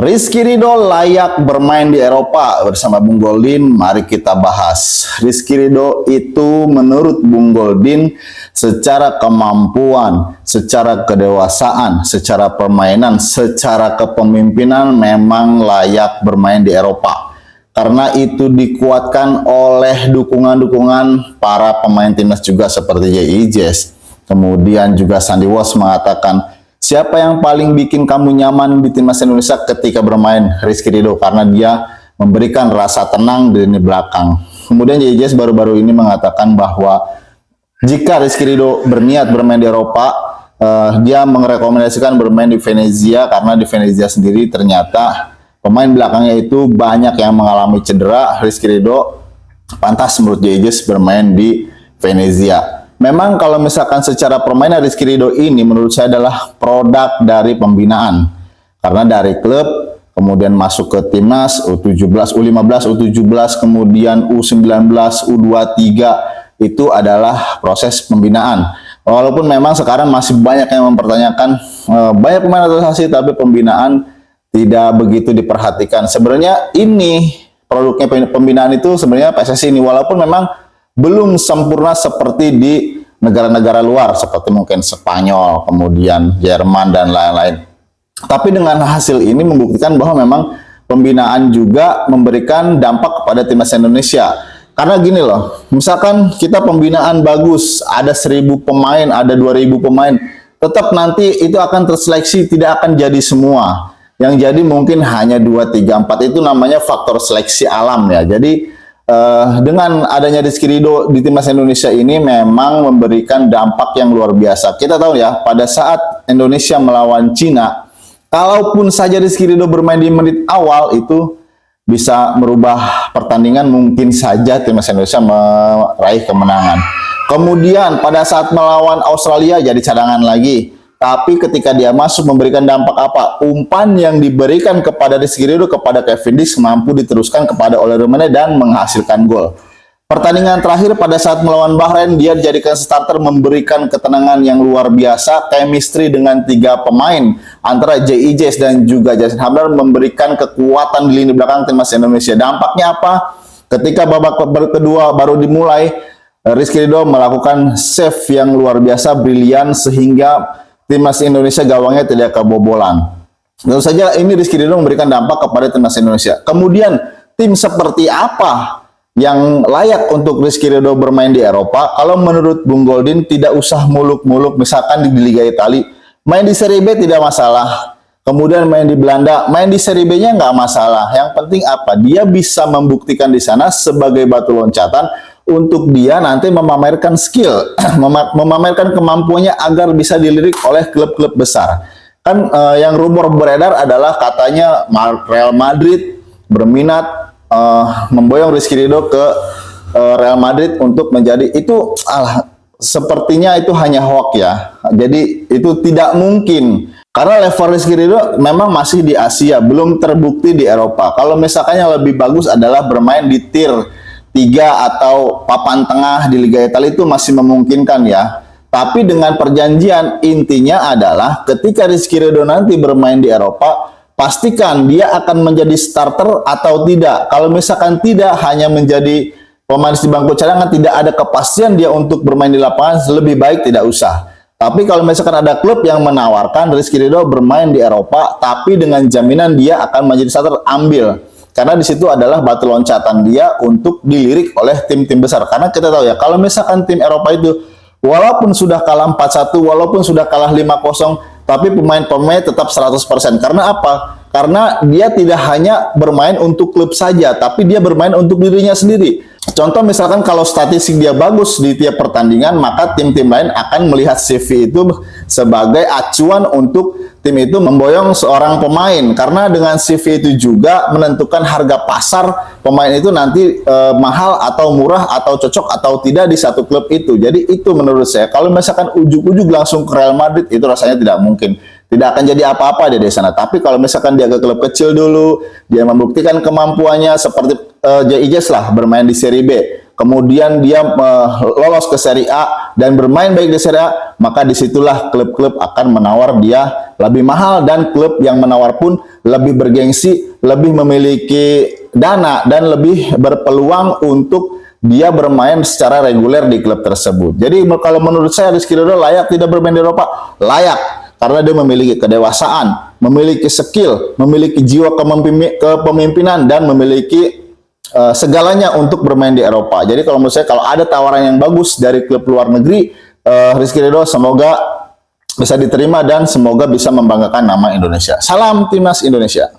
Rizky Ridho layak bermain di Eropa bersama Bung Goldin. Mari kita bahas. Rizky Ridho itu menurut Bung Goldin secara kemampuan, secara kedewasaan, secara permainan, secara kepemimpinan memang layak bermain di Eropa. Karena itu dikuatkan oleh dukungan-dukungan para pemain timnas juga seperti J.I. Kemudian juga Sandy Walsh mengatakan, siapa yang paling bikin kamu nyaman di timnas Indonesia ketika bermain? Rizky Ridho, karena dia memberikan rasa tenang di lini belakang. Kemudian J.I. baru-baru ini mengatakan bahwa jika Rizky Ridho berniat bermain di Eropa, dia merekomendasikan bermain di Venezia karena di Venezia sendiri ternyata pemain belakangnya itu banyak yang mengalami cedera. Rizky Ridho pantas menurut J.I. bermain di Venezia. Memang kalau misalkan secara permainan Rizky Ridho ini menurut saya adalah produk dari pembinaan. Karena dari klub, kemudian masuk ke timnas, U17, U15, U17, kemudian U19, U23, itu adalah proses pembinaan. Walaupun memang sekarang masih banyak yang mempertanyakan, banyak pemain naturalisasi tapi pembinaan tidak begitu diperhatikan. Sebenarnya ini produknya pembinaan itu sebenarnya PSSI ini, walaupun memang belum sempurna seperti di negara-negara luar seperti mungkin Spanyol, kemudian Jerman dan lain-lain. Tapi dengan hasil ini membuktikan bahwa memang pembinaan juga memberikan dampak kepada timnas Indonesia. Karena gini loh, misalkan kita pembinaan bagus, ada 1.000 pemain, ada 2.000 pemain, tetap nanti itu akan terseleksi, tidak akan jadi semua. Yang jadi mungkin hanya 2, 3, 4, itu namanya faktor seleksi alam ya. Jadi dengan adanya Rizky Ridho di timnas Indonesia ini memang memberikan dampak yang luar biasa. Kita tahu ya, pada saat Indonesia melawan Cina, kalaupun saja Rizky Ridho bermain di menit awal, itu bisa merubah pertandingan, mungkin saja timnas Indonesia meraih kemenangan. Kemudian pada saat melawan Australia jadi cadangan lagi. Tapi ketika dia masuk memberikan dampak apa? Umpan yang diberikan kepada Rizky Ridho kepada Kevin Disch mampu diteruskan kepada Ole Rummenigge dan menghasilkan gol. Pertandingan terakhir pada saat melawan Bahrain, dia dijadikan starter, memberikan ketenangan yang luar biasa, chemistry dengan 3 pemain antara J.I. dan juga Jason Hamdan memberikan kekuatan di lini belakang timnas Indonesia. Dampaknya apa? Ketika babak kedua baru dimulai, Rizky Ridho melakukan save yang luar biasa, brilian, sehingga timnas Indonesia gawangnya tidak kebobolan. Tentu saja ini Rizky Ridho memberikan dampak kepada timnas Indonesia. Kemudian tim seperti apa yang layak untuk Rizky Ridho bermain di Eropa? Kalau menurut Bung Goldin tidak usah muluk-muluk, misalkan di Liga Italia, main di Serie B tidak masalah. Kemudian main di Belanda, main di Serie B-nya nggak masalah. Yang penting apa? Dia bisa membuktikan di sana sebagai batu loncatan untuk dia nanti memamerkan skill, memamerkan kemampuannya agar bisa dilirik oleh klub-klub besar. Kan yang rumor beredar adalah katanya Real Madrid berminat memboyong Rizky Ridho ke Real Madrid untuk menjadi itu, sepertinya itu hanya hoax ya. Jadi itu tidak mungkin. Karena level Rizky Ridho memang masih di Asia, belum terbukti di Eropa. Kalau misalkan yang lebih bagus adalah bermain di tier 3 atau papan tengah di Liga Italia, itu masih memungkinkan ya. Tapi dengan perjanjian, intinya adalah ketika Rizky Ridho nanti bermain di Eropa, pastikan dia akan menjadi starter atau tidak. Kalau misalkan tidak, hanya menjadi pemain di bangku cadangan, tidak ada kepastian dia untuk bermain di lapangan, lebih baik tidak usah. Tapi kalau misalkan ada klub yang menawarkan Rizky Ridho bermain di Eropa, tapi dengan jaminan dia akan menjadi starter, ambil. Karena di situ adalah batu loncatan dia untuk dilirik oleh tim-tim besar. Karena kita tahu ya, kalau misalkan tim Eropa itu walaupun sudah kalah 4-1, walaupun sudah kalah 5-0, tapi pemain-pemain tetap 100%. Karena apa? Karena dia tidak hanya bermain untuk klub saja, tapi dia bermain untuk dirinya sendiri. Contoh misalkan kalau statistik dia bagus di tiap pertandingan, maka tim-tim lain akan melihat CV itu sebagai acuan untuk tim itu memboyong seorang pemain. Karena dengan CV itu juga menentukan harga pasar pemain itu nanti mahal atau murah atau cocok atau tidak di satu klub itu. Jadi itu menurut saya, kalau misalkan ujuk-ujuk langsung ke Real Madrid, itu rasanya tidak mungkin. Tidak akan jadi apa-apa dia di sana. Tapi kalau misalkan dia ke klub kecil dulu, dia membuktikan kemampuannya seperti J.I. lah bermain di Serie B. kemudian dia lolos ke Serie A dan bermain baik di Serie A, maka disitulah klub-klub akan menawar dia lebih mahal, dan klub yang menawar pun lebih bergengsi, lebih memiliki dana, dan lebih berpeluang untuk dia bermain secara reguler di klub tersebut. Jadi kalau menurut saya Rizky Ridho layak tidak bermain di Eropa? Layak, karena dia memiliki kedewasaan, memiliki skill, memiliki jiwa kepemimpinan, dan memiliki segalanya untuk bermain di Eropa. Jadi kalau menurut saya, kalau ada tawaran yang bagus dari klub luar negeri, Rizky Ridho semoga bisa diterima dan semoga bisa membanggakan nama Indonesia. Salam Timnas Indonesia.